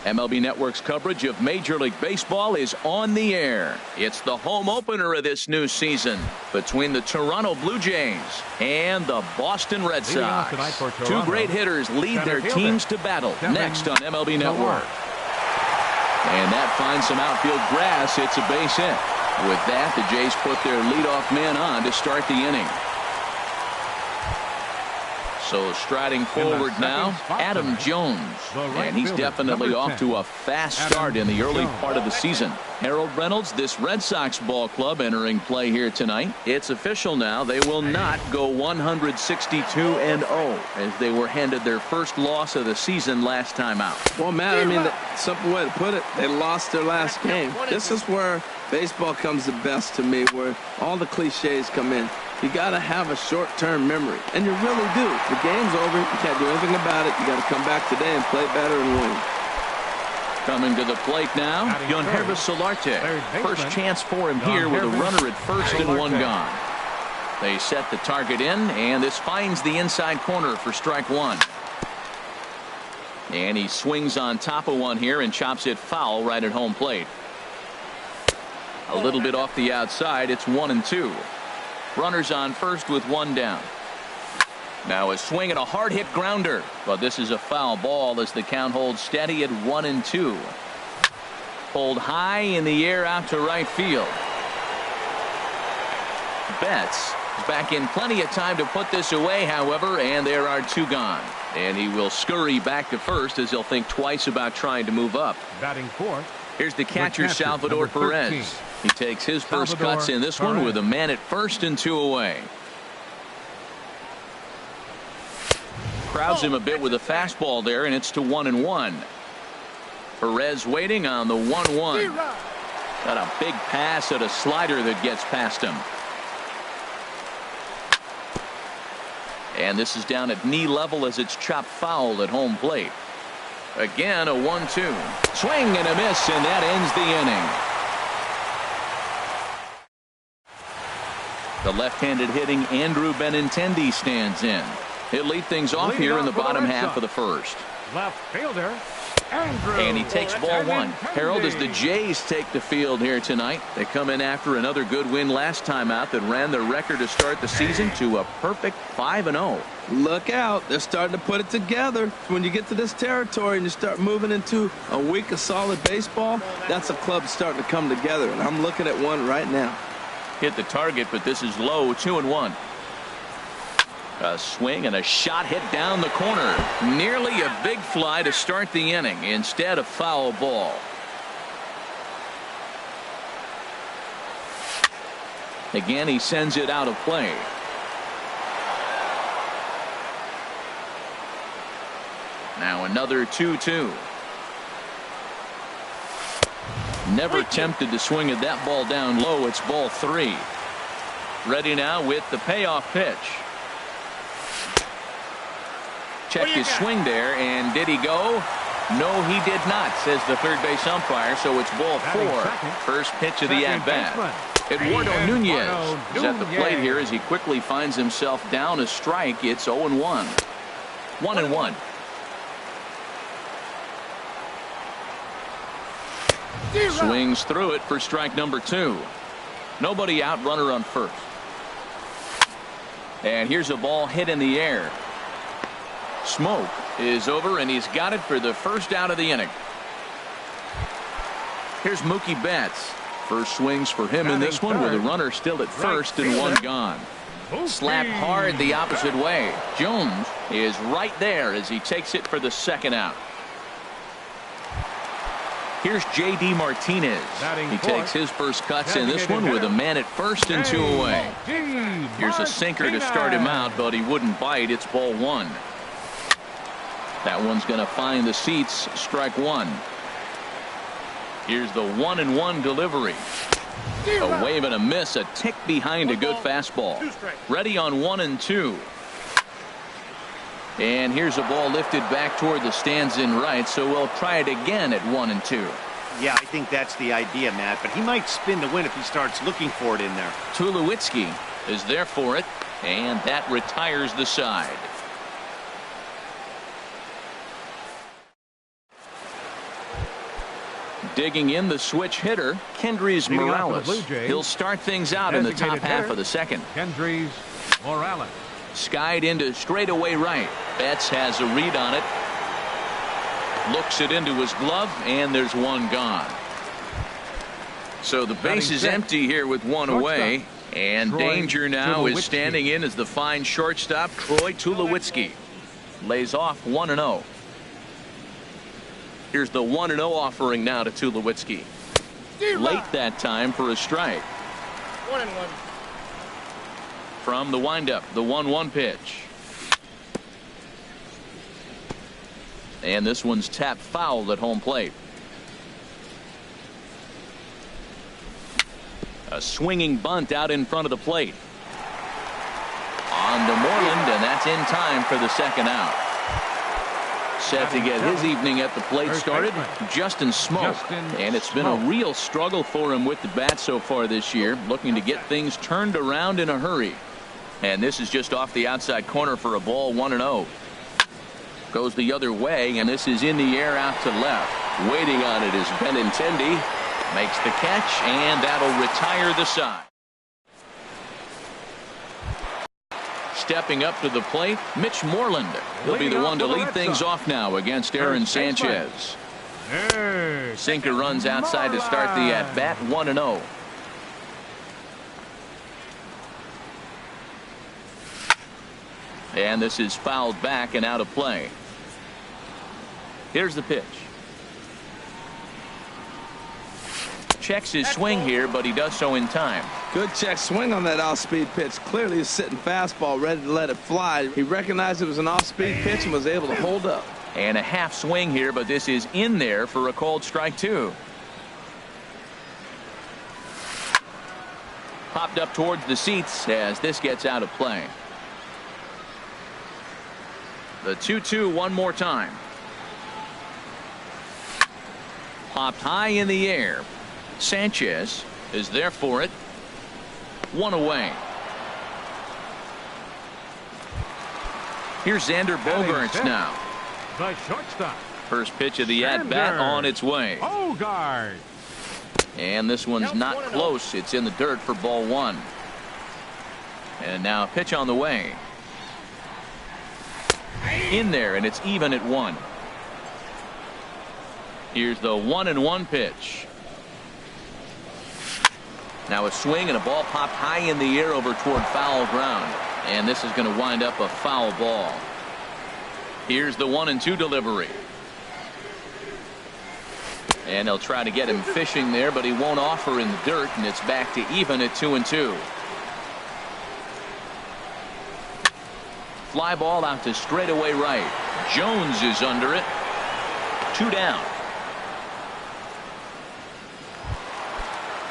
MLB Network's coverage of Major League Baseball is on the air. It's the home opener of this new season between the Toronto Blue Jays and the Boston Red Sox. Two great hitters lead their teams to battle next on MLB Network. And that finds some outfield grass. It's a base hit. With that, the Jays put their leadoff man on to start the inning. So striding forward now, Adam Jones. And he's definitely off to a fast start in the early part of the season. Harold Reynolds, this Red Sox ball club entering play here tonight. It's official now. They will not go 162-0 as they were handed their first loss of the season last time out. Well, Matt, I mean, simple way to put it, they lost their last game. This is where baseball comes the best to me, where all the cliches come in. You got to have a short-term memory, and you really do. The game's over. You can't do anything about it. You got to come back today and play better and win. Coming to the plate now, Yangervis Solarte. First chance for him here with a runner at first and one gone. They set the target in, and this finds the inside corner for strike one. And he swings on top of one here and chops it foul right at home plate. A little bit off the outside. It's 1-2. Runners on first with one down. Now a swing and a hard hit grounder, but this is a foul ball as the count holds steady at 1-2. Pulled high in the air out to right field. Betts is back in plenty of time to put this away, however, and there are two gone. And he will scurry back to first as he'll think twice about trying to move up. Batting fourth. Here's the catcher, Salvador Perez. He takes his first cuts in this one with a man at first and two away. Crowds him a bit with a fastball there, and it's to 1-1. Perez waiting on the 1-1. Got a big pass at a slider that gets past him. And this is down at knee level as it's chopped foul at home plate. Again, a 1-2. Swing and a miss, and that ends the inning. The left-handed hitting Andrew Benintendi stands in. He'll lead things off here in the bottom half of the first. Left fielder, Andrew. And he takes ball one. Harold, as the Jays take the field here tonight, they come in after another good win last time out that ran their record to start the season to a perfect 5-0. Look out. They're starting to put it together. When you get to this territory and you start moving into a week of solid baseball, that's a club starting to come together. And I'm looking at one right now. Hit the target, but this is low. 2-1. A swing and a shot hit down the corner. Nearly a big fly to start the inning. Instead, a foul ball. Again, he sends it out of play. Now another 2-2. Never tempted to swing at that ball down low. It's ball three. Ready now with the payoff pitch. Checked his swing there, and did he go? No, he did not, says the third base umpire. So it's ball four. First pitch of the at-bat. Eduardo Nunez is at the plate here as he quickly finds himself down a strike. It's 0-1. 1-1. Swings through it for strike number two. Nobody out, runner on first. And here's a ball hit in the air. Smoke is over, and he's got it for the first out of the inning. Here's Mookie Betts. First swings for him in this one with a runner still at first and one gone. Slap hard the opposite way. Jones is right there as he takes it for the second out. Here's J.D. Martinez. He takes his first cuts in this one with a man at first and two away. Here's a sinker to start him out, but he wouldn't bite. It's ball one. That one's going to find the seats. Strike one. Here's the 1-1 delivery. A wave and a miss. A tick behind a good fastball. Ready on 1-2. And here's a ball lifted back toward the stands in right, so we'll try it again at 1-2. Yeah, I think that's the idea, Matt, but he might spin to win if he starts looking for it in there. Tulowitzki is there for it, and that retires the side. Digging in the switch hitter, Kendrys Morales. He'll start things out in the top half of the second. Kendrys Morales. Skied into straightaway right. Betts has a read on it. Looks it into his glove, and there's one gone. So the base is empty here with one away. And danger now is standing in as the fine shortstop, Troy Tulowitzki. Lays off 1-0. Here's the 1-0 offering now to Tulowitzki. Late that time for a strike. 1-1. From the windup, the 1-1 pitch. And this one's tapped foul at home plate. A swinging bunt out in front of the plate. On to Moreland, and that's in time for the second out. Set to get his evening at the plate started, Justin Smoak. And it's been a real struggle for him with the bat so far this year, looking to get things turned around in a hurry. And this is just off the outside corner for a ball, 1-0. Goes the other way, and this is in the air out to left. Waiting on it is Benintendi. Makes the catch, and that'll retire the side. Stepping up to the plate, Mitch Moreland. He'll be the one to lead things off now against Aaron Sanchez. Sinker runs outside to start the at-bat, 1-0. And this is fouled back and out of play. Here's the pitch. Checks his swing here, but he does so in time. Good check swing on that off-speed pitch. Clearly a sitting fastball ready to let it fly. He recognized it was an off-speed pitch and was able to hold up. And a half swing here, but this is in there for a called strike 2. Popped up towards the seats as this gets out of play. The 2-2 one more time. Popped high in the air. Sanchez is there for it. One away. Here's Xander Bogaerts now. The shortstop. First pitch of the at-bat on its way. Bogaerts. And this one's not close. It's in the dirt for ball 1. And now a pitch on the way. In there, and it's even at 1. Here's the 1-1 pitch. Now a swing and a ball popped high in the air over toward foul ground. And this is going to wind up a foul ball. Here's the 1-2 delivery. And they'll try to get him fishing there, but he won't offer in the dirt, and it's back to even at 2-2. Fly ball out to straightaway right. Jones is under it. 2 down.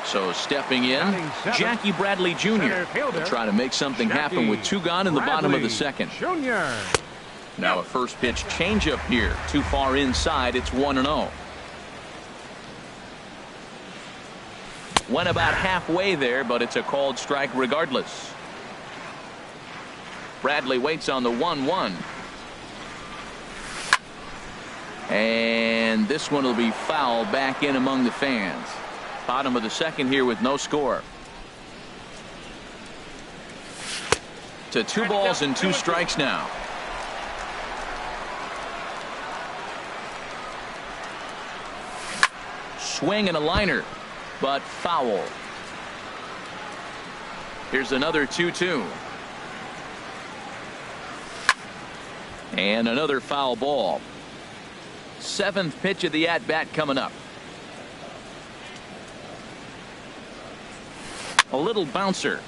So stepping in, Jackie Bradley Jr. will try to make something happen with 2 gone in the bottom of the second. Now a first pitch changeup here. Too far inside. It's 1-0. Went about halfway there, but it's a called strike regardless. Bradley waits on the 1-1. And this one will be foul back in among the fans. Bottom of the second here with no score. To 2 balls and 2 strikes now. Swing and a liner, but foul. Here's another 2-2. And another foul ball. 7th pitch of the at-bat coming up. A little bouncer.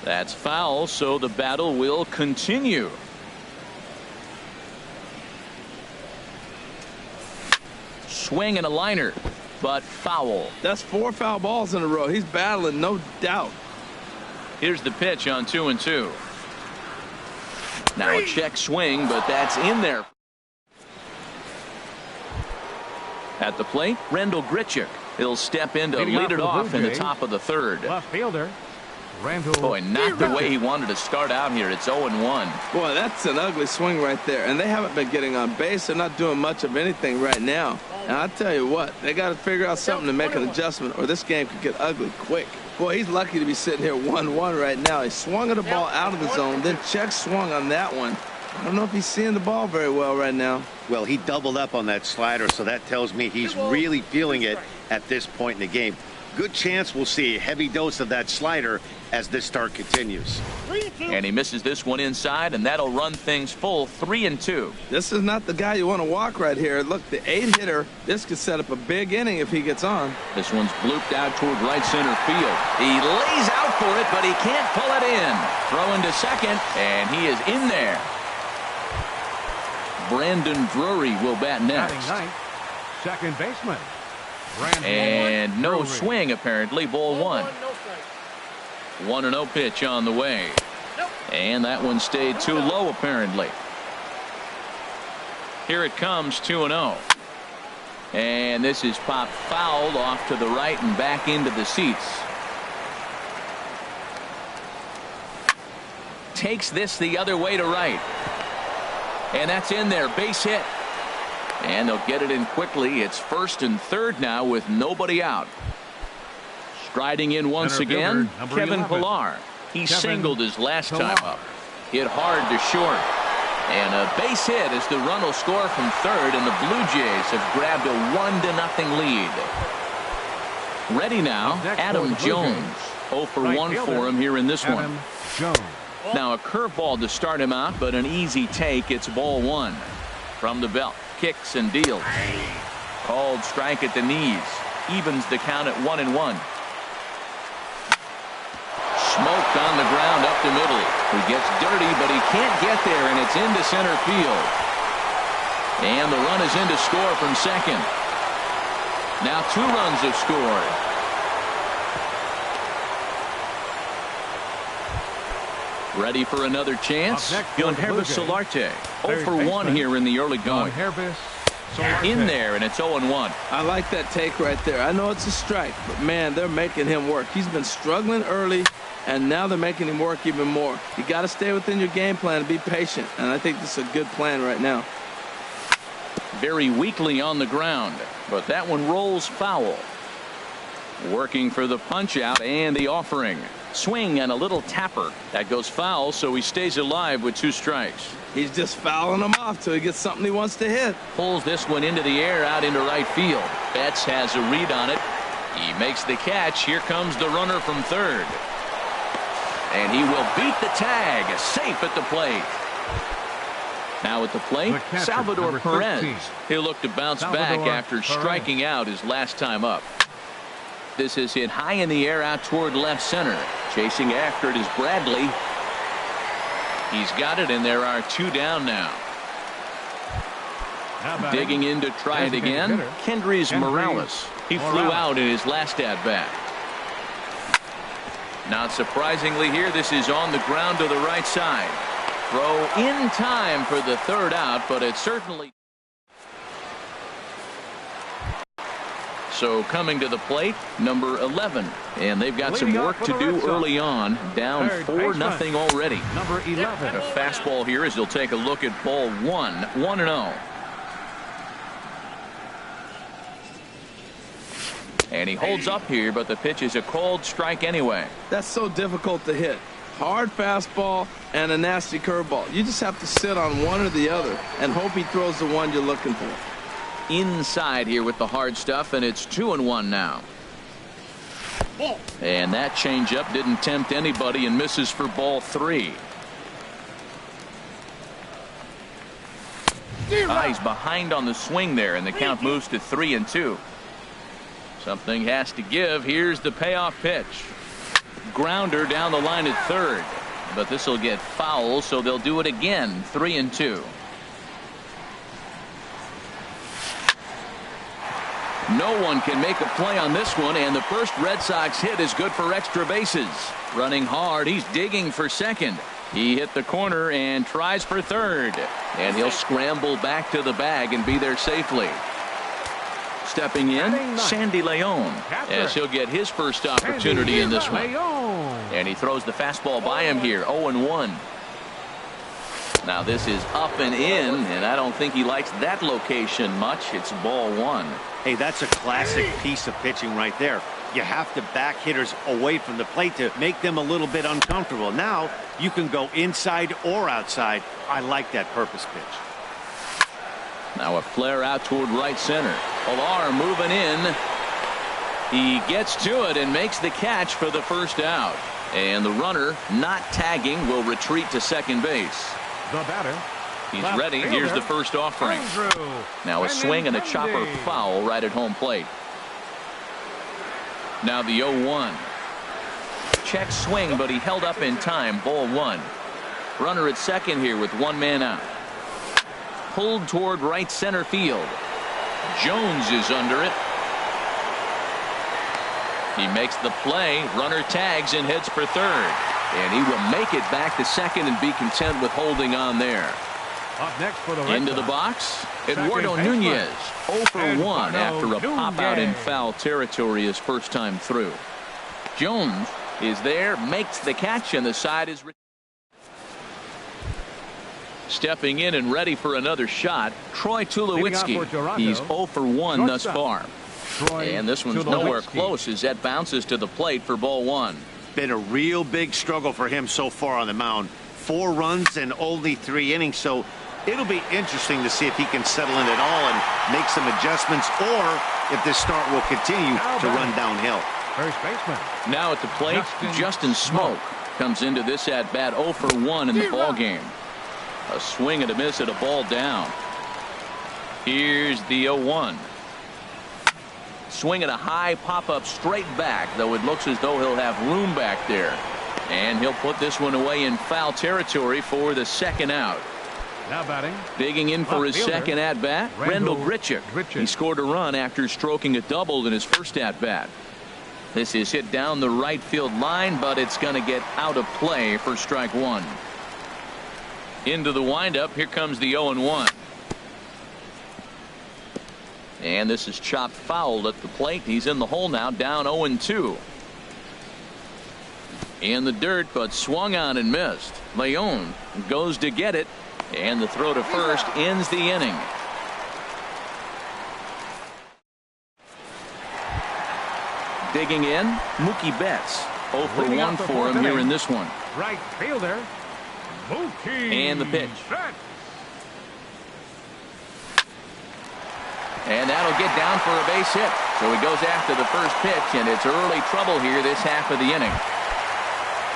That's foul, so the battle will continue. Swing and a liner, but foul. That's 4 foul balls in a row. He's battling, no doubt. Here's the pitch on 2-2. Now a check swing, but that's in there. At the plate, Rendell Grichuk. He'll step in to lead it off in the top of the 3rd. Left fielder, Randall. Boy, not the way he wanted to start out here. It's 0-1. Boy, that's an ugly swing right there. And they haven't been getting on base. They're not doing much of anything right now. And I'll tell you what, they got to figure out something to make an adjustment, or this game could get ugly quick. Boy, he's lucky to be sitting here 1-1 right now. He swung at the ball out of the zone, then check swung on that one. I don't know if he's seeing the ball very well right now. Well, he doubled up on that slider, so that tells me he's really feeling it at this point in the game. Good chance we'll see a heavy dose of that slider as this start continues. And he misses this one inside, and that'll run things full 3-2. This is not the guy you want to walk right here. Look, the 8-hitter, this could set up a big inning if he gets on. This one's blooped out toward right center field. He lays out for it, but he can't pull it in. Throw into second, and he is in there. Brandon Drury will bat next. Ninth, second baseman. And no swing, apparently. Ball one. 1-0 pitch on the way. And that one stayed too low, apparently. Here it comes, 2-0. And this is popped fouled off to the right and back into the seats. Takes this the other way to right. And that's in there. Base hit. And they'll get it in quickly. It's first and third now with nobody out. Striding in once again, Kevin Pillar. He singled his last time up. Hit hard to short. And a base hit as the run will score from third, and the Blue Jays have grabbed a 1-0 lead. Ready now, Adam Jones. 0 for 1 for him here in this one. Now a curveball to start him out, but an easy take. It's ball one. From the belt, kicks and deals. Called strike at the knees. Evens the count at 1-1. Smoked on the ground up the middle. He gets dirty, but he can't get there, and it's into center field. And the run is in to score from second. Now 2 runs have scored. Ready for another chance? Yangervis Solarte. 0 for 1 here in the early going. In there, and it's 0-1. I like that take right there. I know it's a strike, but man, they're making him work. He's been struggling early, and now they're making him work even more. You got to stay within your game plan and be patient, and I think this is a good plan right now. Very weakly on the ground, but that one rolls foul. Working for the punch out and the offering. Swing and a little tapper. That goes foul, so he stays alive with 2 strikes. He's just fouling them off till he gets something he wants to hit. Pulls this one into the air out into right field. Betts has a read on it. He makes the catch. Here comes the runner from third. And he will beat the tag. Safe at the plate. Now at the plate, Salvador Perez. He'll look to bounce back after striking out his last time up. This is hit high in the air out toward left center. Chasing after it is Bradley. He's got it, and there are 2 down now. Digging in to try it again, Kendrys Morales. He flew out in his last at-bat. Not surprisingly here, this is on the ground to the right side. Throw in time for the third out, but it certainly... So coming to the plate, number 11. And they've got some work to do early on. Down 4-0 already. Number 11. A fastball here as he'll take a look at ball 1. 1-0. And he holds up here, but the pitch is a called strike anyway. That's so difficult to hit. Hard fastball and a nasty curveball. You just have to sit on one or the other and hope he throws the one you're looking for. Inside here with the hard stuff, and it's 2-1 now. And that changeup didn't tempt anybody and misses for ball 3. He's behind on the swing there, and the count moves to 3-2. Something has to give. Here's the payoff pitch. Grounder down the line at third, but this will get foul, so they'll do it again. 3-2. No one can make a play on this one, and the first Red Sox hit is good for extra bases. Running hard, he's digging for second. He hit the corner and tries for third, and he'll scramble back to the bag and be there safely. Stepping in, Sandy Leon, as he'll get his first opportunity in this one. And he throws the fastball by him here, 0-1. Now this is up and in, and I don't think he likes that location much. It's ball one. Hey, that's a classic piece of pitching right there. You have to back hitters away from the plate to make them a little bit uncomfortable. Now you can go inside or outside. I like that purpose pitch. Now a flare out toward right center. Pilar moving in. He gets to it and makes the catch for the first out. And the runner, not tagging, will retreat to second base. The batter. He's ready. Here's the first offering. Now a swing and a chopper foul right at home plate. Now the 0-1. Check swing, but he held up in time. Ball one. Runner at second here with one man out. Pulled toward right center field. Jones is under it. He makes the play. Runner tags and heads for third. And he will make it back to second and be content with holding on there. Up next for the Into the box, Eduardo Nunez, 0 for 1 after a pop out in foul territory his first time through. Jones is there, makes the catch, and the side is stepping in and ready for another shot. Troy Tulowitzki. He's 0 for 1 thus far. And this one's nowhere close as that bounces to the plate for ball one. Been a real big struggle for him so far on the mound. 4 runs and only 3 innings, so it'll be interesting to see if he can settle in at all and make some adjustments, or if this start will continue to run downhill. First baseman. Now at the plate, Justin Smoak comes into this at bat 0 for 1 in the ball game. A swing and a miss at a ball down. Here's the 0-1. Swing at a high pop-up straight back, though it looks as though he'll have room back there. And he'll put this one away in foul territory for the second out. Now batting. Digging in for his second at-bat, Randall Grichuk. He scored a run after stroking a double in his first at-bat. This is hit down the right field line, but it's going to get out of play for strike one. Into the windup, here comes the 0-1. And this is chopped foul at the plate. He's in the hole now, down 0-2. In the dirt, but swung on and missed. Leon goes to get it, and the throw to first ends the inning. Digging in, Mookie Betts. 0 for 1 for him here in this one. Right fielder, Mookie. And the pitch. And that'll get down for a base hit. So he goes after the first pitch, and it's early trouble here this half of the inning.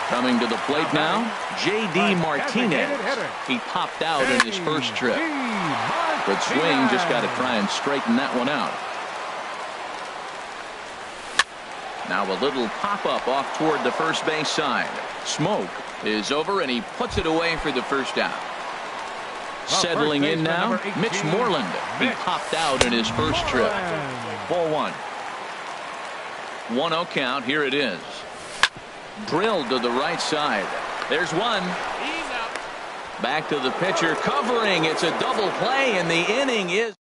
Coming to the plate now, J.D. Martinez. He popped out in his first trip. Good swing, just got to try and straighten that one out. Now a little pop-up off toward the first base side. Smoak is over, and he puts it away for the first out. Settling in now, Mitch Moreland. He popped out in his first trip. Ball one. 1-0 count. Here it is. Drilled to the right side. There's one. Back to the pitcher, covering. It's a double play, and the inning is.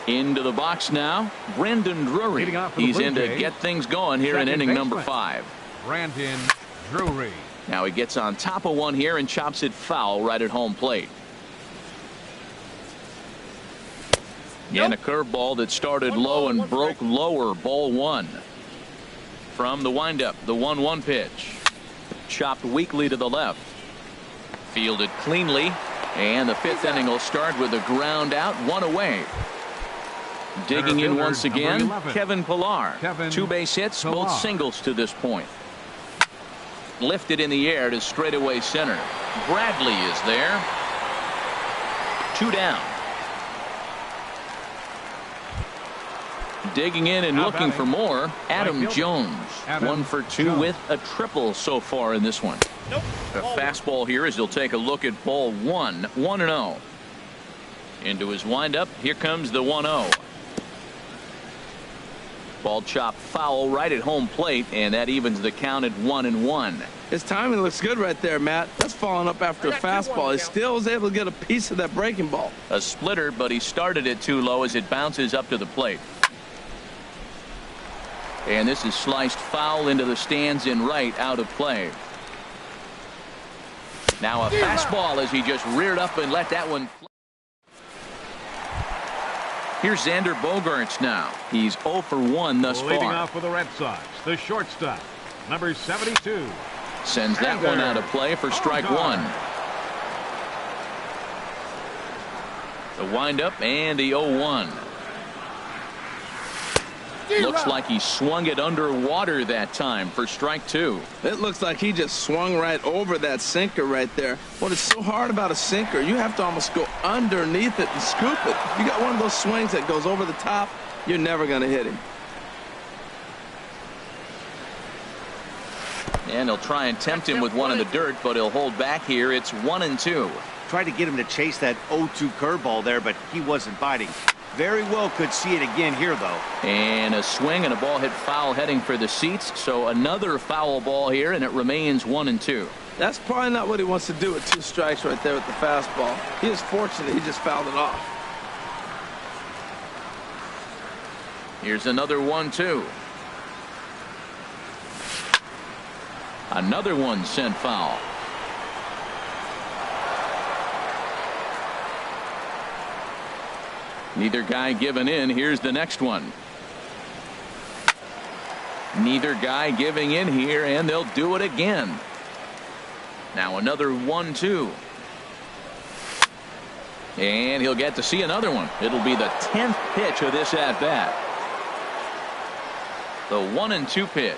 Into the box now, Brandon Drury. He's in to get things going here in inning number 5. Brandon Drury. Now he gets on top of one here and chops it foul right at home plate. And a curveball that started low and broke lower. Ball one. From the windup, the 1-1 pitch. Chopped weakly to the left. Fielded cleanly. And the 5th inning will start with a ground out, 1 away. Digging in once again, Kevin Pilar. 2 base hits, both singles to this point. Lifted in the air to straightaway center. Bradley is there. 2 down. Digging in and looking for more, Adam Jones. 1 for 2 with a triple so far in this one. A fastball here as he'll take a look at ball 1. 1-0. Into his windup. Here comes the 1-0. Ball chopped foul right at home plate, and that evens the count at 1-1. His timing looks good right there, Matt. That's following up after a fastball. He still was able to get a piece of that breaking ball. A splitter, but he started it too low as it bounces up to the plate. And this is sliced foul into the stands in right, out of play. Now a fastball as he just reared up and let that one fly. Here's Xander Bogaerts now. He's 0 for 1 thus Leading far. off for the Red Sox, the shortstop, number 72. Sends that one out of play for strike one. The windup and the 0-1. Looks like he swung it underwater that time for strike two. It looks like he just swung right over that sinker right there. What is so hard about a sinker, you have to almost go underneath it and scoop it. You got one of those swings that goes over the top, you're never going to hit him. And he'll try and tempt him with one in the dirt, but he'll hold back here. It's 1-2. Tried to get him to chase that 0-2 curveball there, but he wasn't biting. Very well could see it again here, though. And a swing and a ball hit foul heading for the seats. So another foul ball here, and it remains 1-2. That's probably not what he wants to do with 2 strikes right there with the fastball. He is fortunate he just fouled it off. Here's another 1-2. Another one sent foul. Neither guy giving in. Here's the next one. Neither guy giving in here, and they'll do it again. Now another 1-2. And he'll get to see another one. It'll be the 10th pitch of this at bat. The 1-2 pitch.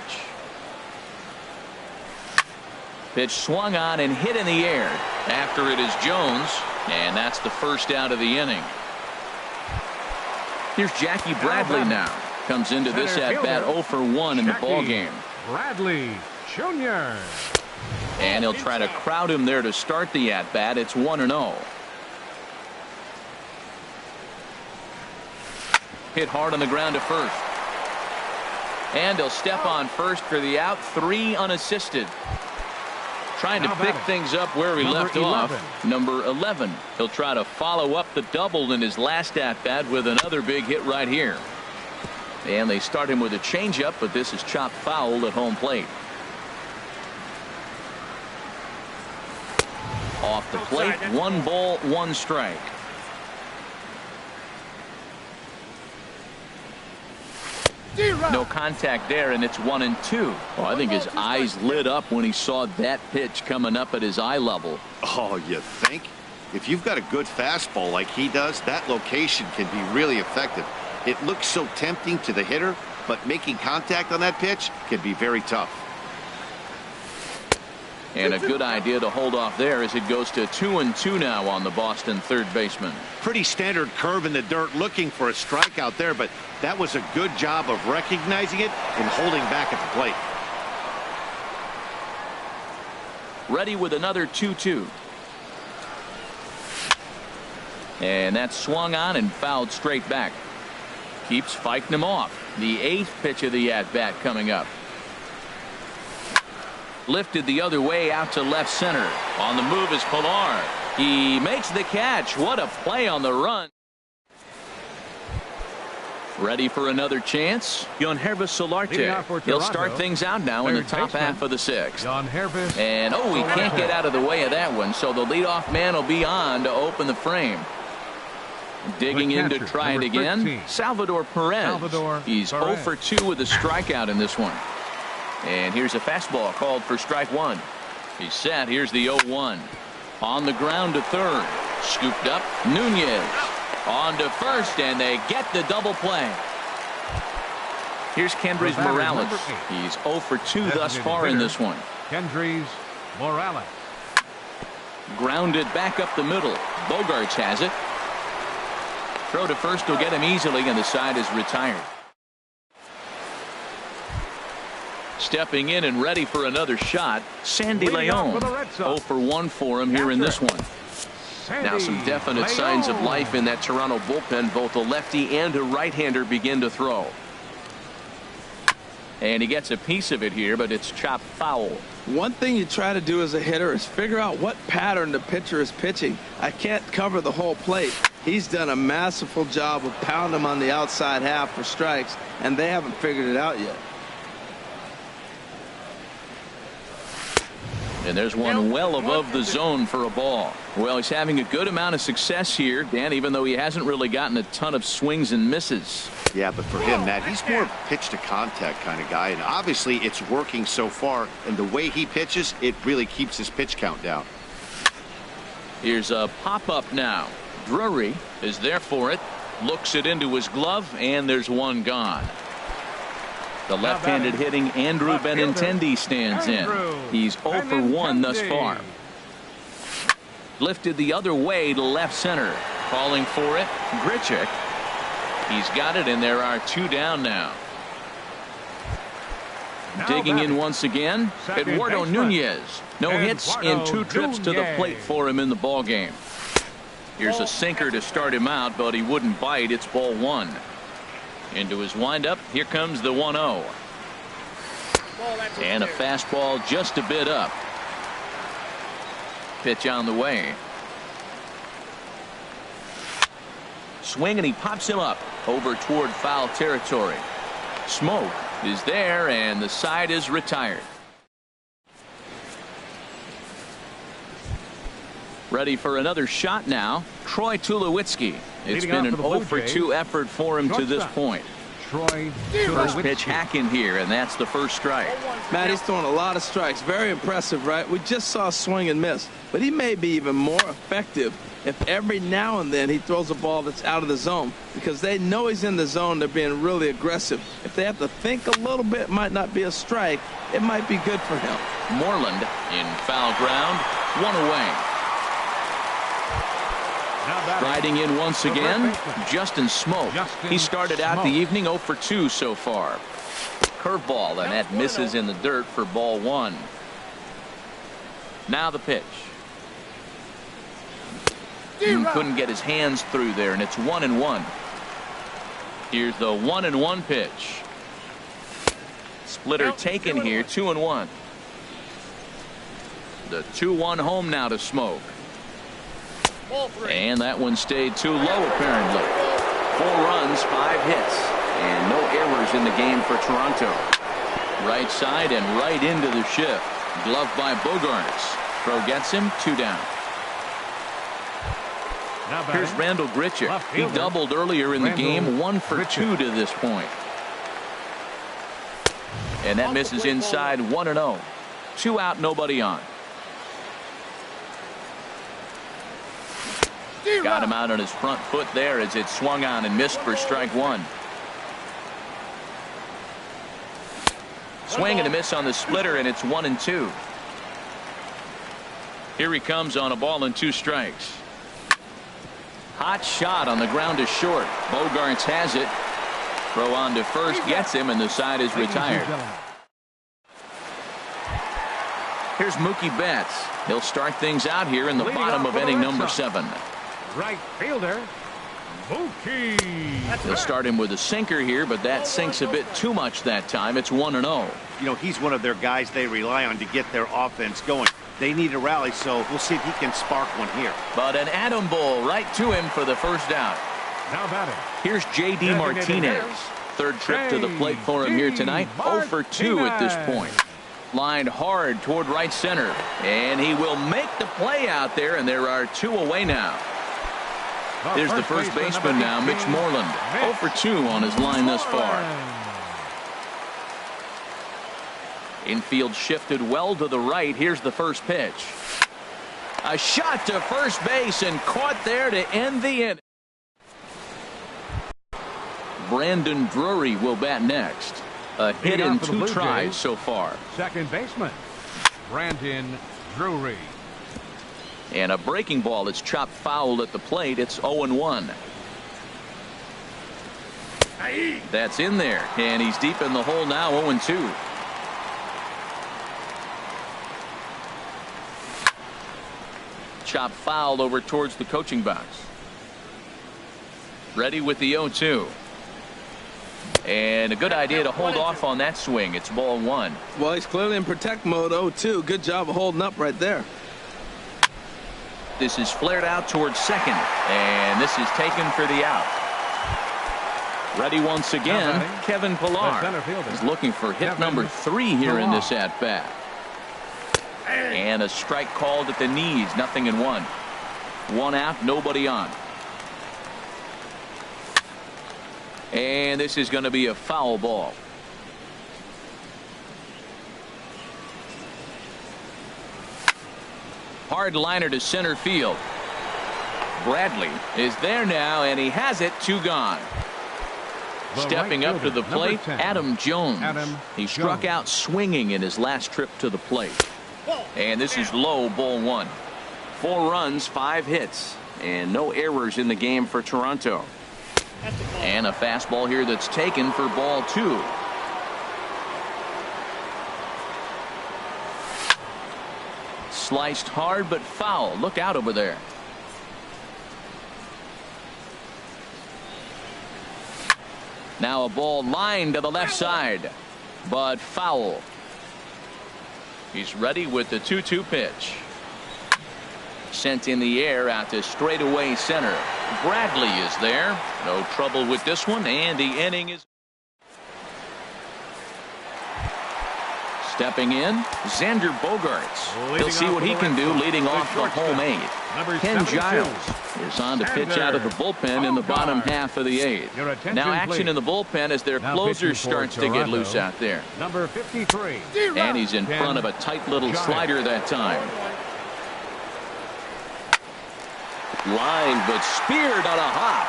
Pitch swung on and hit in the air. After it is Jones, and that's the first out of the inning. Here's Jackie Bradley now. Comes into this at bat 0 for 1 in the ball game. Bradley Jr. And he'll try to crowd him there to start the at bat. It's 1-0. Hit hard on the ground to first. And he'll step on first for the out. 3 unassisted. Trying to pick things up where he left off. Number 11. He'll try to follow up the double in his last at-bat with another big hit right here. And they start him with a changeup, but this is chopped foul at home plate. Off the plate, 1 ball, 1 strike. No contact there, and it's 1-2. Oh, I think his eyes lit up when he saw that pitch coming up at his eye level. Oh, you think? If you've got a good fastball like he does, that location can be really effective. It looks so tempting to the hitter, but making contact on that pitch can be very tough. And a good idea to hold off there as it goes to 2-2 now on the Boston third baseman. Pretty standard curve in the dirt, looking for a strikeout there, but that was a good job of recognizing it and holding back at the plate. Ready with another 2-2. And that swung on and fouled straight back. Keeps fighting him off. The 8th pitch of the at-bat coming up. Lifted the other way out to left center. On the move is Pilar. He makes the catch. What a play on the run. Ready for another chance. Yangervis Solarte. He'll start things out now in the top half of the 6th. And oh, he can't get out of the way of that one, so the leadoff man will be on to open the frame. Digging in to try it again, Salvador Perez. He's 0 for 2 with a strikeout in this one. And here's a fastball called for strike 1. He's set. Here's the 0-1. On the ground to third. Scooped up. Nunez. On to first, and they get the double play. Here's Kendrys Morales. He's 0 for 2 thus far in this one. Kendrys Morales. Grounded back up the middle. Bogaerts has it. Throw to first will get him easily, and the side is retired. Stepping in and ready for another shot, Sandy León. 0 for 1 for him here in this one. Now some definite signs of life in that Toronto bullpen. Both a lefty and a right-hander begin to throw. And he gets a piece of it here, but it's chopped foul. One thing you try to do as a hitter is figure out what pattern the pitcher is pitching. I can't cover the whole plate. He's done a masterful job of pounding him on the outside half for strikes, and they haven't figured it out yet. And there's one well above the zone for a ball. Well, he's having a good amount of success here, Dan, even though he hasn't really gotten a ton of swings and misses. Yeah, but for him, Matt, he's more of a pitch-to-contact kind of guy, and obviously it's working so far, and the way he pitches, it really keeps his pitch count down. Here's a pop-up now. Drury is there for it, looks it into his glove, and there's one gone. The left-handed hitting Andrew Benintendi stands in. He's 0 for 1 thus far. Lifted the other way to left center. Calling for it, Grichuk. He's got it, and there are 2 down now. Digging in once again, Eduardo Nunez. No hits in 2 trips to the plate for him in the ball game. Here's a sinker to start him out, but he wouldn't bite. It's ball 1. Into his windup, here comes the 1-0. And a fastball just a bit up. Pitch on the way. Swing, and he pops him up over toward foul territory. Smoke is there, and the side is retired. Ready for another shot now, Troy Tulowitzki. It's been an 0 for 2 effort for him to this point. First pitch hacking here, and that's the first strike. Matt, he's throwing a lot of strikes. Very impressive, right? We just saw swing and miss, but he may be even more effective if every now and then he throws a ball that's out of the zone, because they know he's in the zone. They're being really aggressive. If they have to think a little bit, it might not be a strike. It might be good for him. Moreland in foul ground, 1 away. Riding in once again, Justin Smoke. He started out the evening 0 for 2 so far. Curveball, and that misses in the dirt for ball 1. Now the pitch. Couldn't get his hands through there, and it's 1-1. Here's the 1-1 pitch. Splitter taken here, 2-1. The 2-1 home now to Smoke. And that one stayed too low, apparently. 4 runs, 5 hits, and no errors in the game for Toronto. Right side and right into the shift. Glove by Bogaerts. Throw gets him, 2 down. Here's Randal Grichuk. He doubled earlier in the game, 1 for 2 to this point. And that misses inside, 1-0. 2 out, nobody on. Got him out on his front foot there as it swung on and missed for strike 1. Swing and a miss on the splitter, and it's 1-2. Here he comes on a ball and 2 strikes. Hot shot on the ground to short. Bogaerts has it. Throw on to first, gets him, and the side is retired. Here's Mookie Betts. He'll start things out here in the bottom of inning number 7. Right fielder, Mookie. They'll start him with a sinker here, but that sinks a bit too much that time. It's 1-0. You know, he's one of their guys they rely on to get their offense going. They need a rally, so we'll see if he can spark one here. But an Adam Bull right to him for the first out. Now batting. Here's J.D. Martinez. Third trip to the plate for him here tonight. 0 for 2 at this point. Lined hard toward right center, and he will make the play out there, and there are 2 away now. There's the first baseman now, Mitch Moreland. 0 for 2 on his line thus far. Infield shifted well to the right. Here's the first pitch. A shot to first base and caught there to end the inning. Brandon Drury will bat next. A hit in 2 tries so far. Second baseman, Brandon Drury. And a breaking ball that's chopped foul at the plate. It's 0-1. That's in there, and he's deep in the hole now, 0-2. Chopped foul over towards the coaching box. Ready with the 0-2. And a good idea to hold off on that swing. It's ball 1. Well, he's clearly in protect mode 0-2. Good job of holding up right there. This is flared out towards second, and this is taken for the out. Ready once again, Kevin Pillar is looking for hit number 3 here in this at-bat. And a strike called at the knees, 0-1. 1 out, nobody on. And this is going to be a foul ball. Hard liner to center field. Bradley is there now, and he has it. 2 gone. Stepping up to the plate, Adam Jones. He struck out swinging in his last trip to the plate. And this is low, ball 1. 4 runs, 5 hits, and no errors in the game for Toronto. And a fastball here that's taken for ball 2. Sliced hard but foul. Look out over there. Now a ball lined to the left side, but foul. He's ready with the 2-2 pitch. Sent in the air out to straightaway center. Bradley is there. No trouble with this one, and the inning is. Stepping in, Xander Bogaerts. He'll see what he can do leading off the home 8th. Ken Giles is on to pitch out of the bullpen in the bottom half of the 8th. Now action in the bullpen as their closer starts to get loose out there. Number 53. And he's in front of a tight little slider that time. Line, but speared on a hop.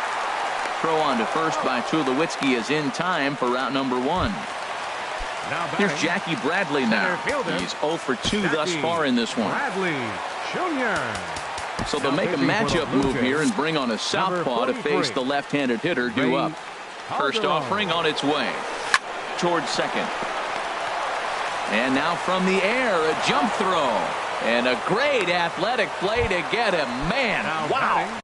Throw on to first by Tulowitzki is in time for route number 1. Here's Jackie Bradley now. He's 0 for 2 thus far in this one. Bradley Jr. So they'll make a matchup move here and bring on a southpaw to face the left-handed hitter due up. First offering on its way towards second. And now from the air, a jump throw. And a great athletic play to get him. Man, wow.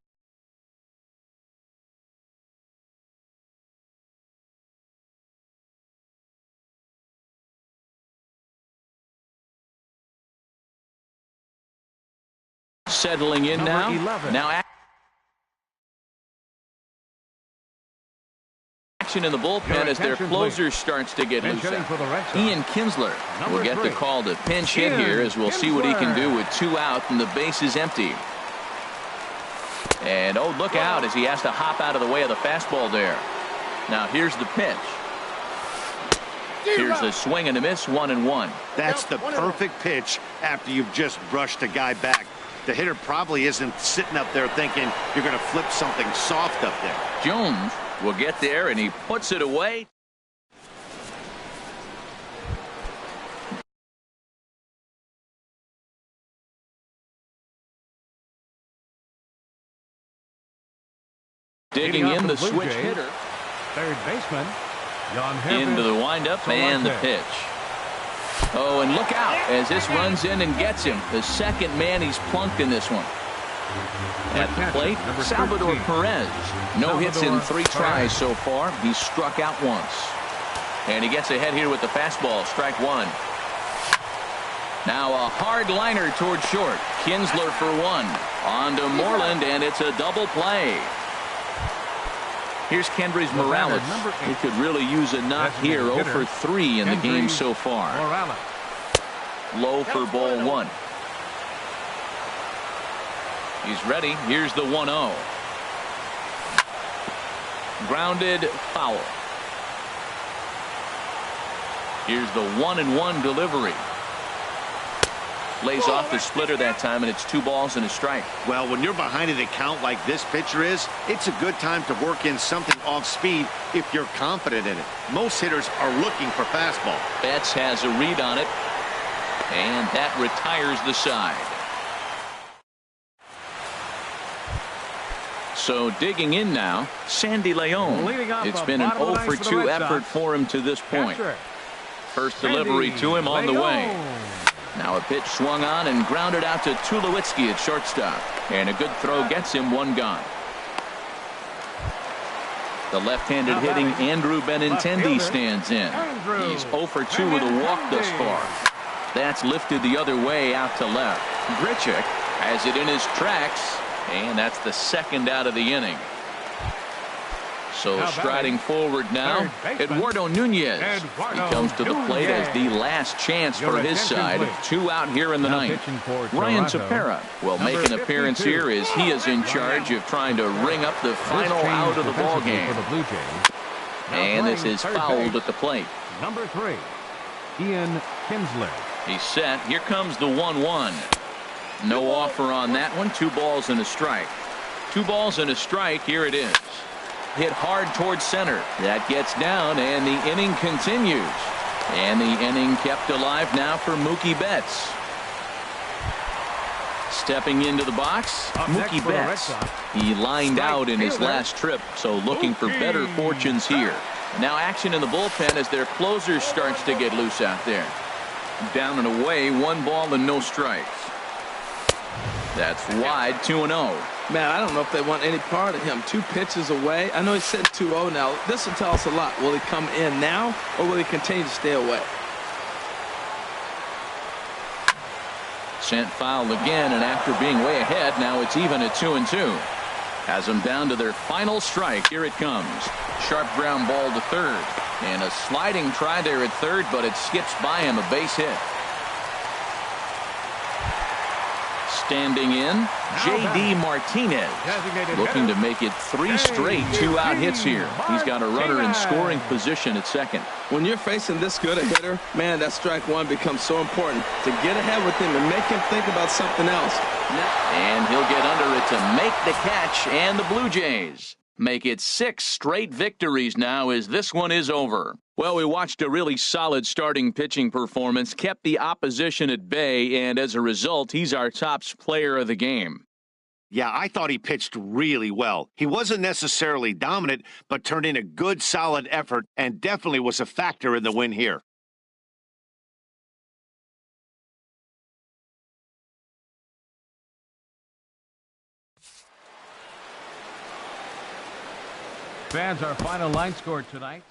Settling in now. 11. Now action in the bullpen as their closer starts to get loose. Ian Kinsler will get the call to pinch hit here as we'll see what he can do with 2 out and the base is empty. And oh, look out as he has to hop out of the way of the fastball there. Now here's the pitch. Here's a swing and a miss, 1-1. That's the perfect pitch after you've just brushed a guy back. The hitter probably isn't sitting up there thinking you're going to flip something soft up there. Jones will get there, and he puts it away. Digging in the switch hitter. Third baseman, into the windup and the pitch. Oh, and look out as this runs in and gets him. The second man he's plunked in this one. At the plate, Salvador Perez. No hits in 3 tries so far. He's struck out once. And he gets ahead here with the fastball. Strike 1. Now a hard liner toward short. Kinsler for 1. On to Moreland, and it's a double play. Here's Kendrys Morales. He could really use a knock here. 0 for 3 in the game so far. Low for ball 1. He's ready. Here's the 1-0. Grounded, foul. Here's the 1-1 delivery. Lays off the splitter that time, and it's 2 balls and a strike. Well, when you're behind in a count like this pitcher is, it's a good time to work in something off speed if you're confident in it. Most hitters are looking for fastball. Betts has a read on it, and that retires the side. So digging in now, Sandy Leon. It's been an 0 for 2 effort for him to this point. First delivery to him on the way. Now a pitch swung on and grounded out to Tulowitzki at shortstop. And a good throw gets him 1 gone. The left-handed hitting Andrew Benintendi stands in. He's 0 for 2 with a walk thus far. That's lifted the other way out to left. Grichuk has it in his tracks, and that's the second out of the inning. So striding forward now, Eduardo Nunez. He comes to the plate as the last chance for his side. 2 out here in the ninth. Ryan Tepera will make an appearance here as he is in charge of trying to ring up the final out of the ball game. And this is fouled at the plate. Number 3, Ian Kinsler. He's set. Here comes the 1-1. No offer on that one. 2 balls and a strike. 2 balls and a strike. Here it is. Hit hard towards center. That gets down, and the inning continues. And the inning kept alive now for Mookie Betts. Stepping into the box, Mookie Betts. He lined out in his last trip, so looking for better fortunes here. Now action in the bullpen as their closer starts to get loose out there. Down and away, 1 ball and no strikes. That's wide, 2-0. Man, I don't know if they want any part of him. 2 pitches away. I know he's sitting 2-0 now. This will tell us a lot. Will he come in now, or will he continue to stay away? Sent foul again, and after being way ahead, now it's even at 2-2. Has them down to their final strike. Here it comes. Sharp ground ball to third. And a sliding try there at third, but it skips by him, a base hit. Standing in, J.D. Martinez, looking to make it 3 straight 2-out hits here. He's got a runner in scoring position at second. When you're facing this good a hitter, man, that strike one becomes so important to get ahead with him and make him think about something else. And he'll get under it to make the catch, and the Blue Jays make it 6 straight victories now as this one is over. Well, we watched a really solid starting pitching performance, kept the opposition at bay, and as a result, he's our top player of the game. Yeah, I thought he pitched really well. He wasn't necessarily dominant, but turned in a good, solid effort and definitely was a factor in the win here. Fans, our final line score tonight.